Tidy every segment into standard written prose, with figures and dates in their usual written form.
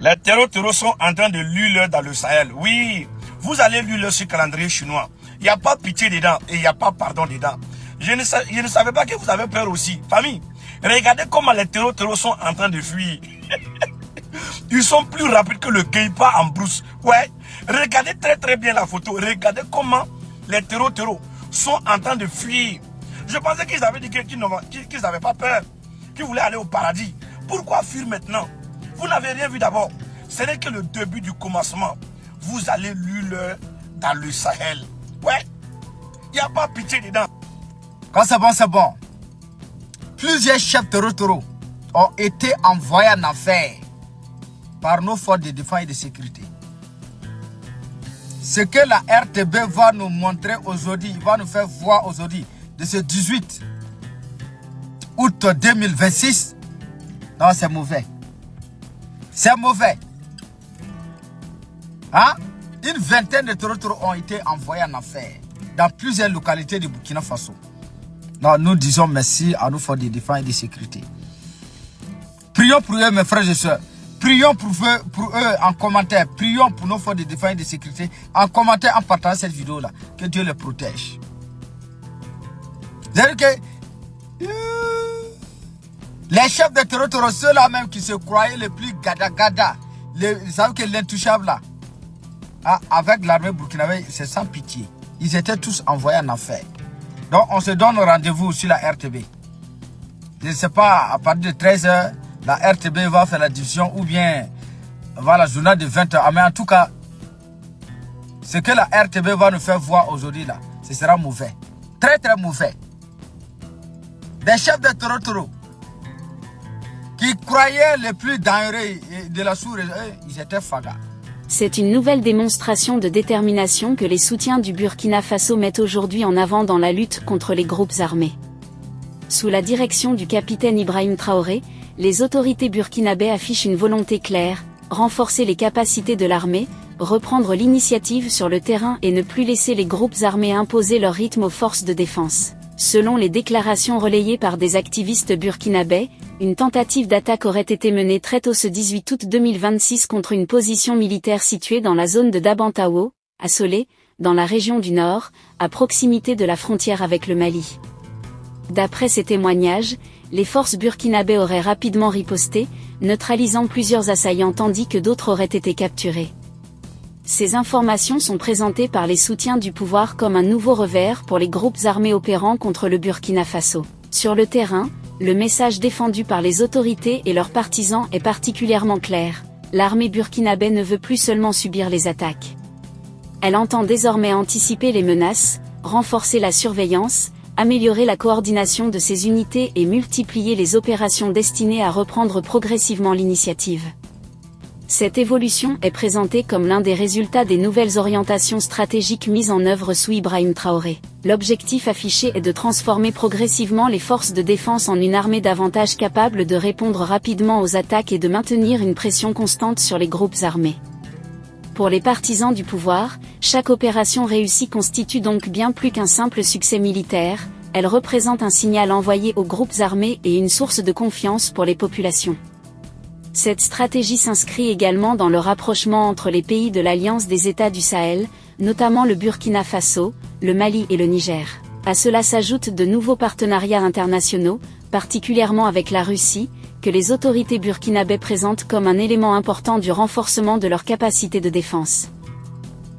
Les terreaux sont en train de luire dans le Sahel. Oui, vous allez lire sur le calendrier chinois. Il n'y a pas pitié dedans et il n'y a pas pardon dedans. Je ne savais pas que vous avez peur aussi. Famille, regardez comment les terreaux sont en train de fuir. Ils sont plus rapides que le Keipa en brousse. Ouais, regardez très bien la photo. Regardez comment les terreaux sont en train de fuir. Je pensais qu'ils avaient dit qu'ils n'avaient pas peur, qu'ils voulaient aller au paradis. Pourquoi fuir maintenant? Vous n'avez rien vu d'abord. Ce n'est que le début du commencement. Vous allez luire dans le Sahel. Ouais, il n'y a pas pitié dedans. Quand c'est bon, c'est bon. Plusieurs chefs terreaux ont été envoyés en affaire par nos forces de défense et de sécurité. Ce que la RTB va nous montrer aujourd'hui, va nous faire voir aujourd'hui, de ce 18 août 2026, non, c'est mauvais. C'est mauvais. Hein? Une vingtaine de terreaux ont été envoyés en affaire dans plusieurs localités du Burkina Faso. Non, nous disons merci à nos forces de défense et de sécurité. Prions pour eux, mes frères et sœurs. Prions pour eux en commentaire. Prions pour nos forces de défense et de sécurité en commentaire, en partageant cette vidéo-là. Que Dieu les protège. C'est-à-dire que les chefs de terreaux, ceux-là même qui se croyaient les plus gada, vous savez que l'intouchable là, avec l'armée burkinabé, c'est sans pitié. Ils étaient tous envoyés en affaire. Donc on se donne rendez-vous sur la RTB. Je ne sais pas, à partir de 13 h, la RTB va faire la diffusion ou bien voilà, journal de 20 h. Mais en tout cas, ce que la RTB va nous faire voir aujourd'hui là, ce sera mauvais. Très mauvais. Des chefs de terreaux qui croyaient les plus dangereux de la sous-région, ils étaient fagas. C'est une nouvelle démonstration de détermination que les soutiens du Burkina Faso mettent aujourd'hui en avant dans la lutte contre les groupes armés. Sous la direction du capitaine Ibrahim Traoré, les autorités burkinabées affichent une volonté claire, renforcer les capacités de l'armée, reprendre l'initiative sur le terrain et ne plus laisser les groupes armés imposer leur rythme aux forces de défense. Selon les déclarations relayées par des activistes burkinabés, une tentative d'attaque aurait été menée très tôt ce 18 août 2026 contre une position militaire située dans la zone de Dabantawo, à Solé, dans la région du Nord, à proximité de la frontière avec le Mali. D'après ces témoignages, les forces burkinabées auraient rapidement riposté, neutralisant plusieurs assaillants tandis que d'autres auraient été capturés. Ces informations sont présentées par les soutiens du pouvoir comme un nouveau revers pour les groupes armés opérant contre le Burkina Faso. Sur le terrain, le message défendu par les autorités et leurs partisans est particulièrement clair. L'armée burkinabé ne veut plus seulement subir les attaques. Elle entend désormais anticiper les menaces, renforcer la surveillance, améliorer la coordination de ses unités et multiplier les opérations destinées à reprendre progressivement l'initiative. Cette évolution est présentée comme l'un des résultats des nouvelles orientations stratégiques mises en œuvre sous Ibrahim Traoré. L'objectif affiché est de transformer progressivement les forces de défense en une armée davantage capable de répondre rapidement aux attaques et de maintenir une pression constante sur les groupes armés. Pour les partisans du pouvoir, chaque opération réussie constitue donc bien plus qu'un simple succès militaire, elle représente un signal envoyé aux groupes armés et une source de confiance pour les populations. Cette stratégie s'inscrit également dans le rapprochement entre les pays de l'Alliance des États du Sahel, notamment le Burkina Faso, le Mali et le Niger. À cela s'ajoutent de nouveaux partenariats internationaux, particulièrement avec la Russie, que les autorités burkinabées présentent comme un élément important du renforcement de leur capacité de défense.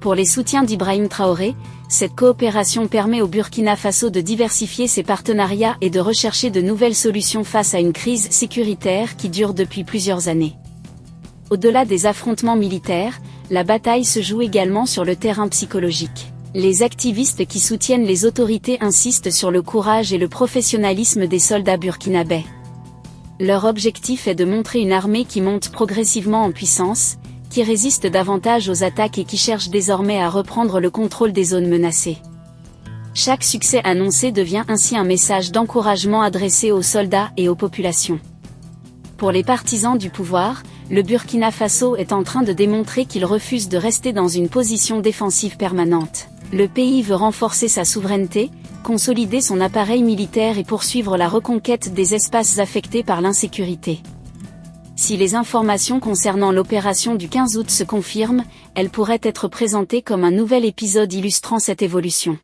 Pour les soutiens d'Ibrahim Traoré, cette coopération permet au Burkina Faso de diversifier ses partenariats et de rechercher de nouvelles solutions face à une crise sécuritaire qui dure depuis plusieurs années. Au-delà des affrontements militaires, la bataille se joue également sur le terrain psychologique. Les activistes qui soutiennent les autorités insistent sur le courage et le professionnalisme des soldats burkinabés. Leur objectif est de montrer une armée qui monte progressivement en puissance, qui résiste davantage aux attaques et qui cherche désormais à reprendre le contrôle des zones menacées. Chaque succès annoncé devient ainsi un message d'encouragement adressé aux soldats et aux populations. Pour les partisans du pouvoir, le Burkina Faso est en train de démontrer qu'il refuse de rester dans une position défensive permanente. Le pays veut renforcer sa souveraineté, consolider son appareil militaire et poursuivre la reconquête des espaces affectés par l'insécurité. Si les informations concernant l'opération du 15 août se confirment, elle pourrait être présentée comme un nouvel épisode illustrant cette évolution.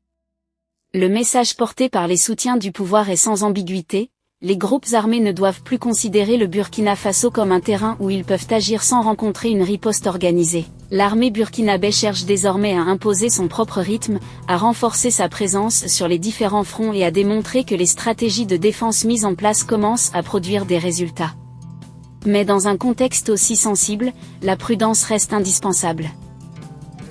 Le message porté par les soutiens du pouvoir est sans ambiguïté. Les groupes armés ne doivent plus considérer le Burkina Faso comme un terrain où ils peuvent agir sans rencontrer une riposte organisée. L'armée burkinabé cherche désormais à imposer son propre rythme, à renforcer sa présence sur les différents fronts et à démontrer que les stratégies de défense mises en place commencent à produire des résultats. Mais dans un contexte aussi sensible, la prudence reste indispensable.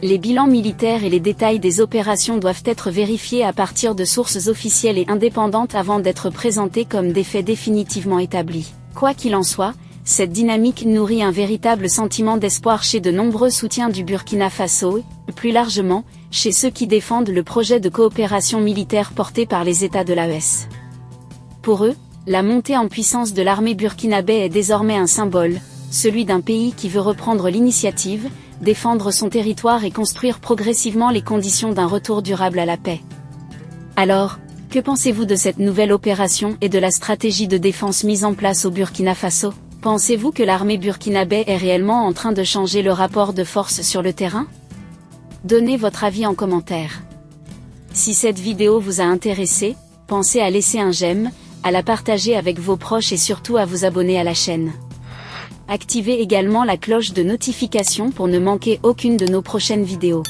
Les bilans militaires et les détails des opérations doivent être vérifiés à partir de sources officielles et indépendantes avant d'être présentés comme des faits définitivement établis. Quoi qu'il en soit, cette dynamique nourrit un véritable sentiment d'espoir chez de nombreux soutiens du Burkina Faso et, plus largement, chez ceux qui défendent le projet de coopération militaire porté par les États de l'AES. Pour eux, la montée en puissance de l'armée burkinabé est désormais un symbole, celui d'un pays qui veut reprendre l'initiative, défendre son territoire et construire progressivement les conditions d'un retour durable à la paix. Alors, que pensez-vous de cette nouvelle opération et de la stratégie de défense mise en place au Burkina Faso? Pensez-vous que l'armée burkinabé est réellement en train de changer le rapport de force sur le terrain? Donnez votre avis en commentaire. Si cette vidéo vous a intéressé, pensez à laisser un j'aime, à la partager avec vos proches et surtout à vous abonner à la chaîne. Activez également la cloche de notification pour ne manquer aucune de nos prochaines vidéos.